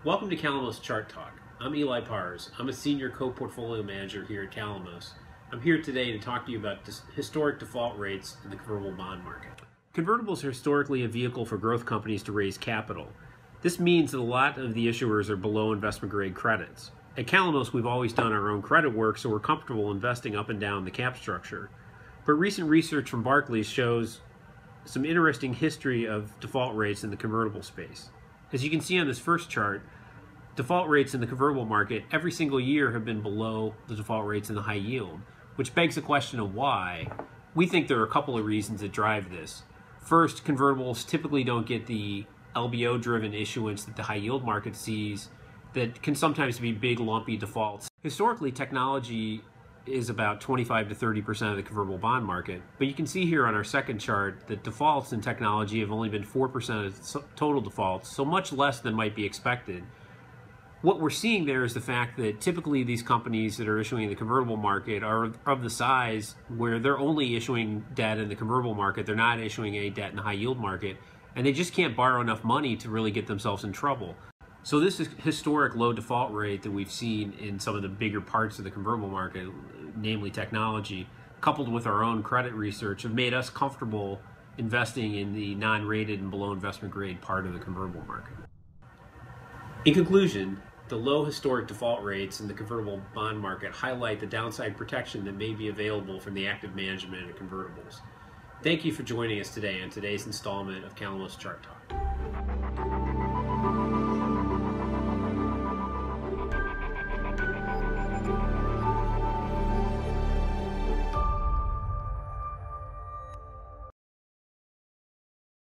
Welcome to Calamos Chart Talk. I'm Eli Pars. I'm a senior co-portfolio manager here at Calamos. I'm here today to talk to you about historic default rates in the convertible bond market. Convertibles are historically a vehicle for growth companies to raise capital. This means that a lot of the issuers are below investment grade credits. At Calamos, we've always done our own credit work, so we're comfortable investing up and down the cap structure. But recent research from Barclays shows some interesting history of default rates in the convertible space. As you can see on this first chart, default rates in the convertible market every single year have been below the default rates in the high yield, which begs the question of why. We think there are a couple of reasons that drive this. First, convertibles typically don't get the LBO-driven issuance that the high yield market sees that can sometimes be big, lumpy defaults. Historically, technology is about 25 to 30% of the convertible bond market, but you can see here on our second chart that defaults in technology have only been 4% of total defaults, so much less than might be expected. What we're seeing there is the fact that typically these companies that are issuing in the convertible market are of the size where they're only issuing debt in the convertible market, they're not issuing any debt in the high yield market, and they just can't borrow enough money to really get themselves in trouble. So this historic low default rate that we've seen in some of the bigger parts of the convertible market, namely technology, coupled with our own credit research, have made us comfortable investing in the non-rated and below investment grade part of the convertible market. In conclusion, the low historic default rates in the convertible bond market highlight the downside protection that may be available from the active management of convertibles. Thank you for joining us today on today's installment of Calamos Chart Talk.